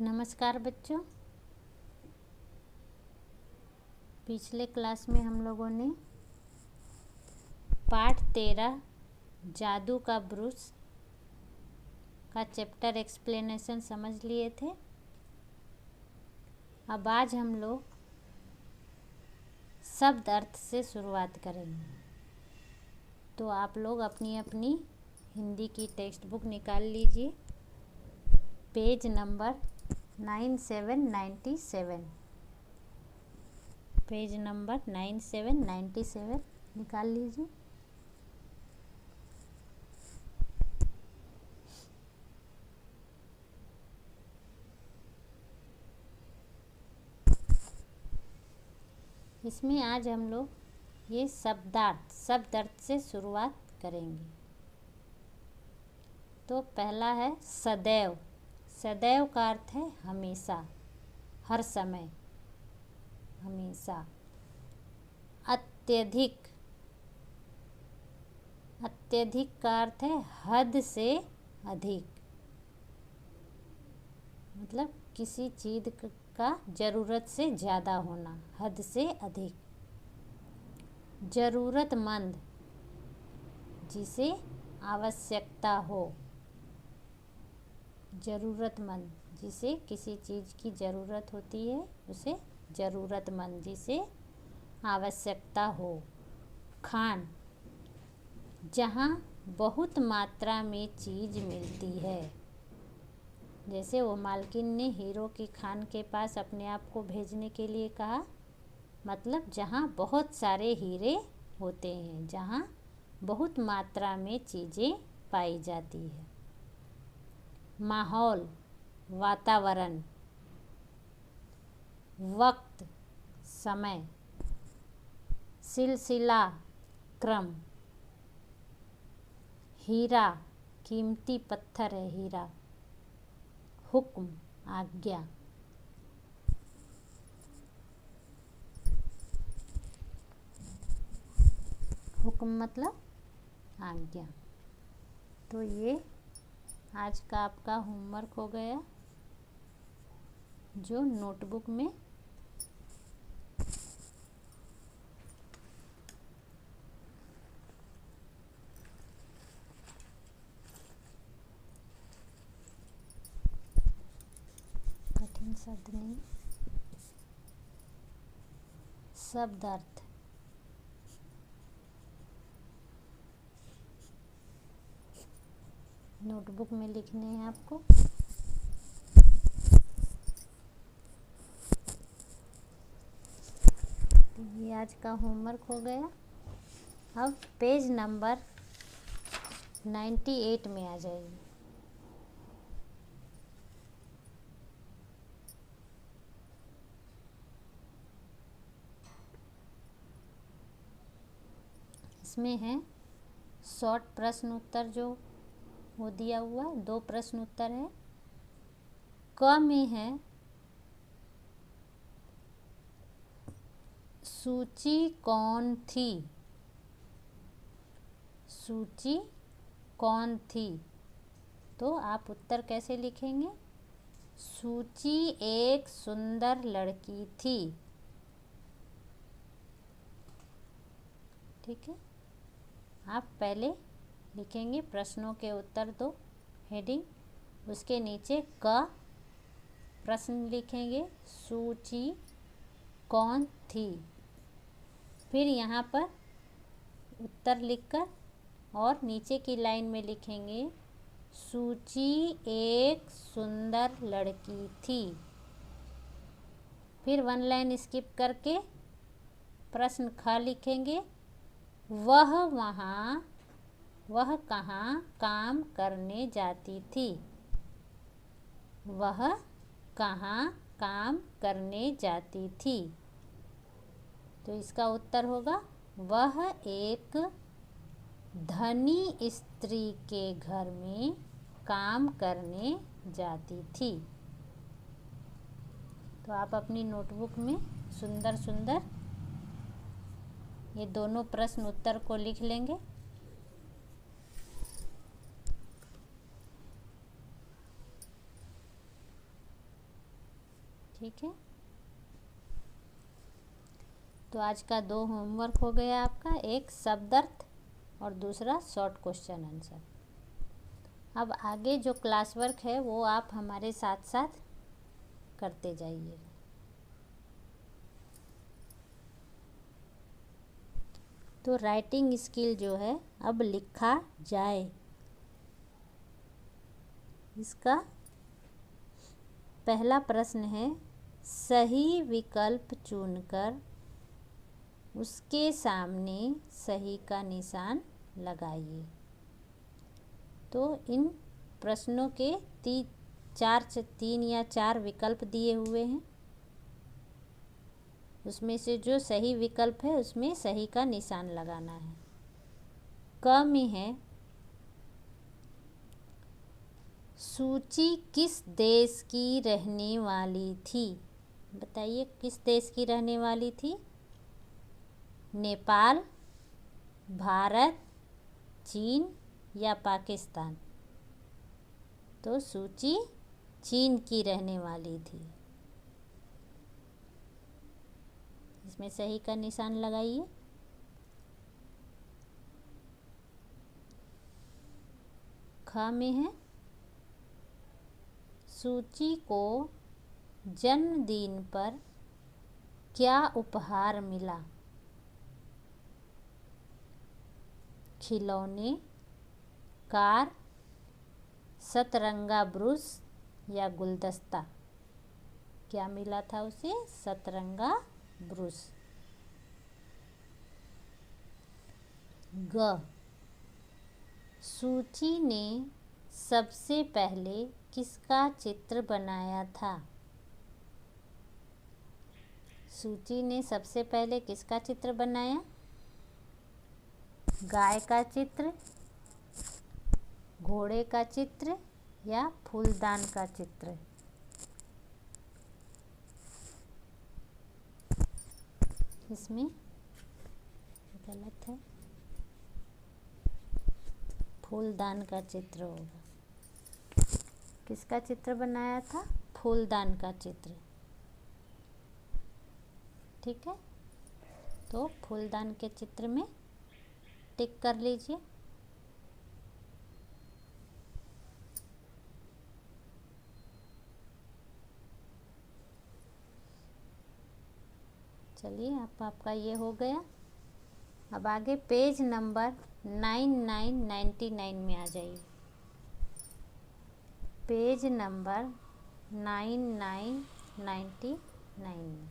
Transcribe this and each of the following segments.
नमस्कार बच्चों। पिछले क्लास में हम लोगों ने पाठ 13 जादू का ब्रूस का चैप्टर एक्सप्लेनेशन समझ लिए थे। अब आज हम लोग शब्द अर्थ से शुरुआत करेंगे। तो आप लोग अपनी अपनी हिंदी की टेक्स्ट बुक निकाल लीजिए। पेज नंबर 9797 पेज नंबर 9797 निकाल लीजिए। इसमें आज हम लोग ये शब्द अर्थ से शुरुआत करेंगे। तो पहला है सदैव। सदैव का अर्थ है हमेशा, हर समय, हमेशा। अत्यधिक। अत्यधिक का अर्थ है हद से अधिक, मतलब किसी चीज का ज़रूरत से ज़्यादा होना, हद से अधिक। ज़रूरतमंद, जिसे आवश्यकता हो। ज़रूरतमंद, जिसे किसी चीज़ की ज़रूरत होती है, उसे ज़रूरतमंद, जिसे आवश्यकता हो। खान, जहाँ बहुत मात्रा में चीज़ मिलती है। जैसे वो मालकिन ने हीरो की खान के पास अपने आप को भेजने के लिए कहा, मतलब जहाँ बहुत सारे हीरे होते हैं, जहाँ बहुत मात्रा में चीज़ें पाई जाती है। माहौल, वातावरण। वक्त, समय। सिलसिला, क्रम। हीरा, कीमती पत्थर है हीरा। हुक्म, आज्ञा। हुक्म मतलब आज्ञा। तो ये आज का आपका होमवर्क हो गया, जो नोटबुक में कठिन शब्द नहीं, शब्द अर्थ। नोटबुक में लिखने हैं आपको। तो ये आज का होमवर्क हो गया। अब पेज नंबर 98 में आ जाइए। इसमें है शॉर्ट प्रश्न उत्तर, जो वो दिया हुआ 2 प्रश्न उत्तर है। क में है सूची कौन थी। सूची कौन थी, तो आप उत्तर कैसे लिखेंगे? सूची एक सुंदर लड़की थी। ठीक है, आप पहले लिखेंगे प्रश्नों के उत्तर 2 हेडिंग, उसके नीचे क प्रश्न लिखेंगे सूची कौन थी। फिर यहाँ पर उत्तर लिखकर और नीचे की लाइन में लिखेंगे सूची एक सुंदर लड़की थी। फिर 1 लाइन स्किप करके प्रश्न ख लिखेंगे वह कहाँ काम करने जाती थी। वह कहाँ काम करने जाती थी। तो इसका उत्तर होगा वह एक धनी स्त्री के घर में काम करने जाती थी। तो आप अपनी नोटबुक में सुंदर सुंदर ये दोनों प्रश्न उत्तर को लिख लेंगे। ठीक है, तो आज का 2 होमवर्क हो गया आपका, एक शब्दार्थ और दूसरा शॉर्ट क्वेश्चन आंसर। अब आगे जो क्लास वर्क है वो आप हमारे साथ साथ करते जाइए। तो राइटिंग स्किल जो है अब लिखा जाए, इसका पहला प्रश्न है, सही विकल्प चुनकर उसके सामने सही का निशान लगाइए। तो इन प्रश्नों के 3 या 4 विकल्प दिए हुए हैं, उसमें से जो सही विकल्प है उसमें सही का निशान लगाना है। क में है, सूची किस देश की रहने वाली थी? बताइए किस देश की रहने वाली थी? नेपाल, भारत, चीन या पाकिस्तान? तो सूची चीन की रहने वाली थी, इसमें सही का निशान लगाइए। ख में है, सूची को जन्मदिन पर क्या उपहार मिला? खिलौने, कार, सतरंगा ब्रुश या गुलदस्ता? क्या मिला था उसे? सतरंगा ब्रुश। ग, सूची ने सबसे पहले किसका चित्र बनाया था? सूची ने सबसे पहले किसका चित्र बनाया? गाय का चित्र, घोड़े का चित्र या फूलदान का चित्र? इसमें गलत है, फूलदान का चित्र होगा। किसका चित्र बनाया था? फूलदान का चित्र। ठीक है, तो फूलदान के चित्र में टिक कर लीजिए। चलिए, अब आपका ये हो गया। अब आगे पेज नंबर 9999 में आ जाइए। पेज नंबर 9999 में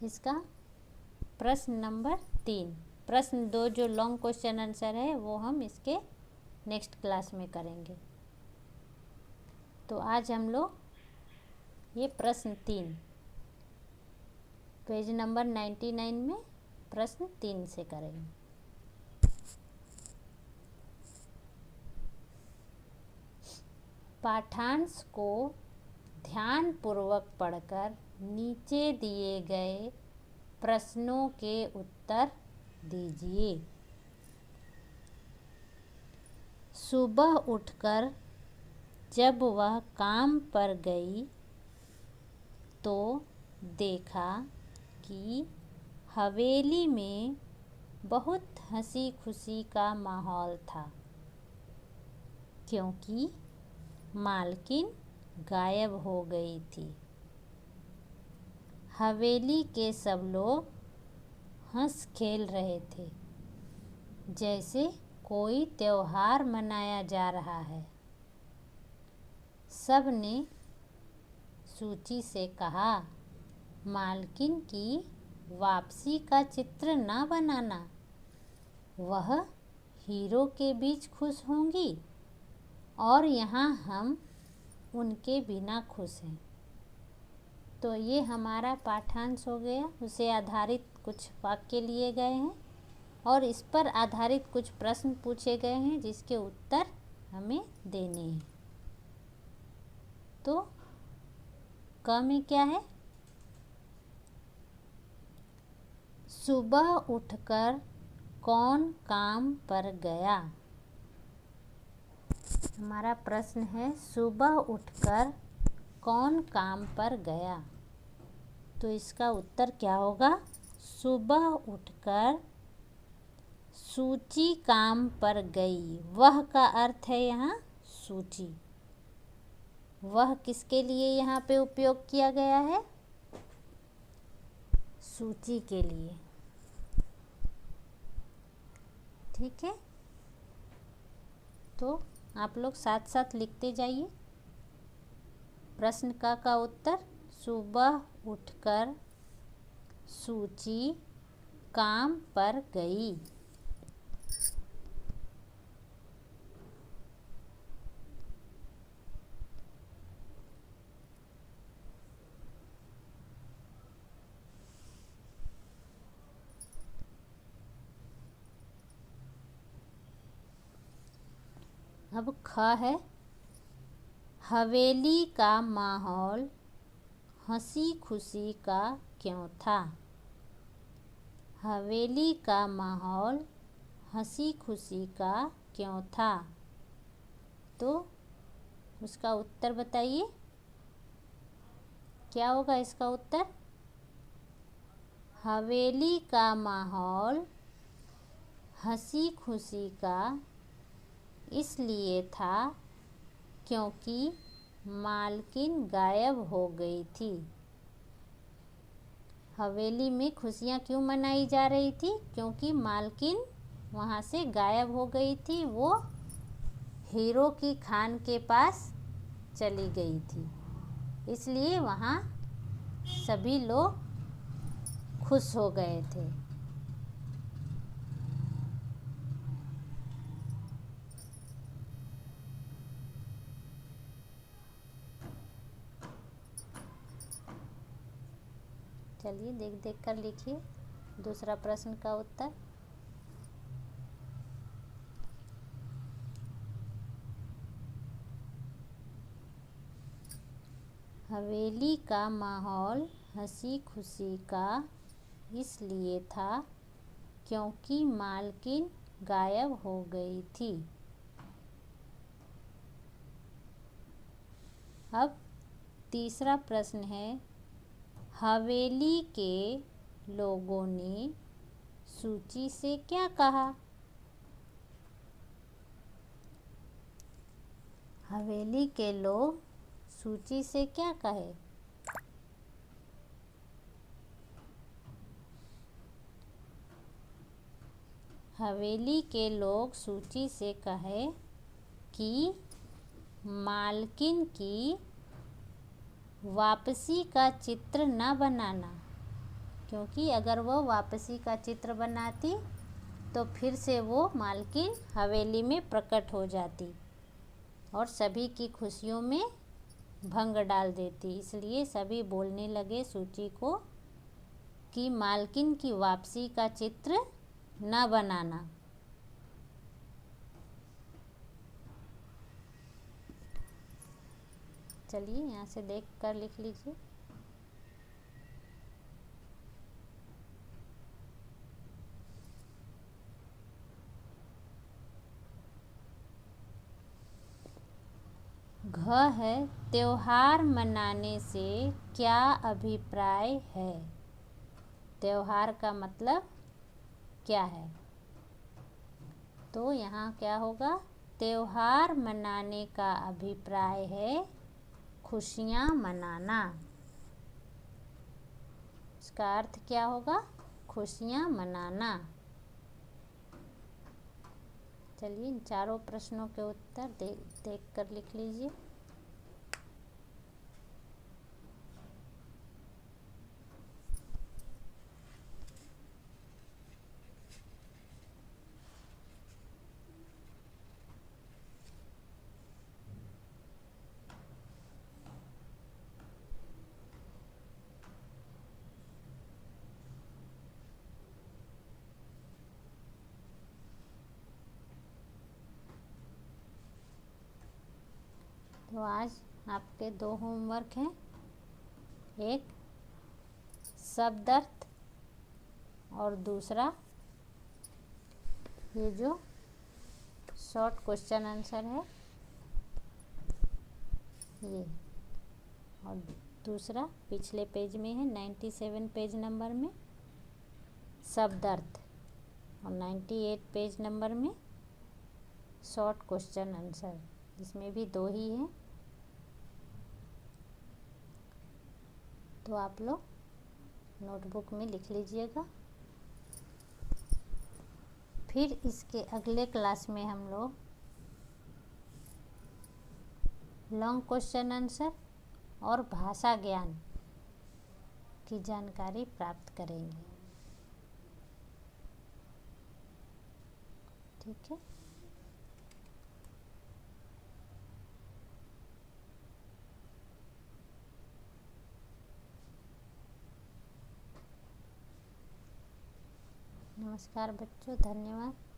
इसका प्रश्न नंबर 3, प्रश्न 2 जो लॉन्ग क्वेश्चन आंसर है वो हम इसके नेक्स्ट क्लास में करेंगे। तो आज हम लोग ये प्रश्न 3 पेज नंबर 99 में प्रश्न 3 से करेंगे। पाठांश को ध्यानपूर्वक पढ़कर नीचे दिए गए प्रश्नों के उत्तर दीजिए। सुबह उठकर जब वह काम पर गई तो देखा कि हवेली में बहुत हंसी खुशी का माहौल था, क्योंकि मालकिन गायब हो गई थी। हवेली के सब लोग हंस खेल रहे थे, जैसे कोई त्योहार मनाया जा रहा है। सब ने सूची से कहा, मालकिन की वापसी का चित्र ना बनाना, वह हीरो के बीच खुश होंगी और यहाँ हम उनके बिना खुश हैं। तो ये हमारा पाठांश हो गया, उसे आधारित कुछ वाक्य लिए गए हैं और इस पर आधारित कुछ प्रश्न पूछे गए हैं जिसके उत्तर हमें देने हैं। तो क में क्या है? सुबह उठकर कौन काम पर गया? हमारा प्रश्न है, सुबह उठकर कौन काम पर गया? तो इसका उत्तर क्या होगा? सुबह उठकर सूची काम पर गई। वह का अर्थ है यहाँ सूची। वह किसके लिए यहाँ पे उपयोग किया गया है? सूची के लिए। ठीक है, तो आप लोग साथ साथ लिखते जाइए। प्रश्न का उत्तर, सुबह उठकर सूची काम पर गई। अब ख है, हवेली का माहौल हंसी खुशी का क्यों था? हवेली का माहौल हंसी खुशी का क्यों था? तो उसका उत्तर बताइए, क्या होगा इसका उत्तर? हवेली का माहौल हंसी खुशी का इसलिए था क्योंकि मालकिन गायब हो गई थी। हवेली में खुशियाँ क्यों मनाई जा रही थी? क्योंकि मालकिन वहाँ से गायब हो गई थी। वो हीरो की खान के पास चली गई थी, इसलिए वहाँ सभी लोग खुश हो गए थे। चलिए देख देख कर लिखिए दूसरा प्रश्न का उत्तर। हवेली का माहौल हंसी खुशी का इसलिए था क्योंकि मालकिन गायब हो गई थी। अब तीसरा प्रश्न है, हवेली के लोगों ने सूची से क्या कहा? हवेली के लोग सूची से क्या कहे? हवेली के लोग सूची से कहे कि मालकिन की वापसी का चित्र न बनाना, क्योंकि अगर वो वापसी का चित्र बनाती तो फिर से वो मालकिन हवेली में प्रकट हो जाती और सभी की खुशियों में भंग डाल देती। इसलिए सभी बोलने लगे सूची को कि मालकिन की वापसी का चित्र न बनाना। चलिए यहाँ से देख कर लिख लीजिए। घ है, त्योहार मनाने से क्या अभिप्राय है? त्योहार का मतलब क्या है? तो यहाँ क्या होगा? त्योहार मनाने का अभिप्राय है खुशियाँ मनाना। इसका अर्थ क्या होगा? खुशियाँ मनाना। चलिए इन चारों प्रश्नों के उत्तर देख कर लिख लीजिए। तो आज आपके दो होमवर्क हैं, एक शब्दार्थ और दूसरा ये जो शॉर्ट क्वेश्चन आंसर है ये। और दूसरा पिछले पेज में है 97 पेज नंबर में शब्द अर्थ, और 98 पेज नंबर में शॉर्ट क्वेश्चन आंसर, इसमें भी 2 ही हैं। तो आप लोग नोटबुक में लिख लीजिएगा। फिर इसके अगले क्लास में हम लोग लॉन्ग क्वेश्चन आंसर और भाषा ज्ञान की जानकारी प्राप्त करेंगे। ठीक है। नमस्कार बच्चों, धन्यवाद।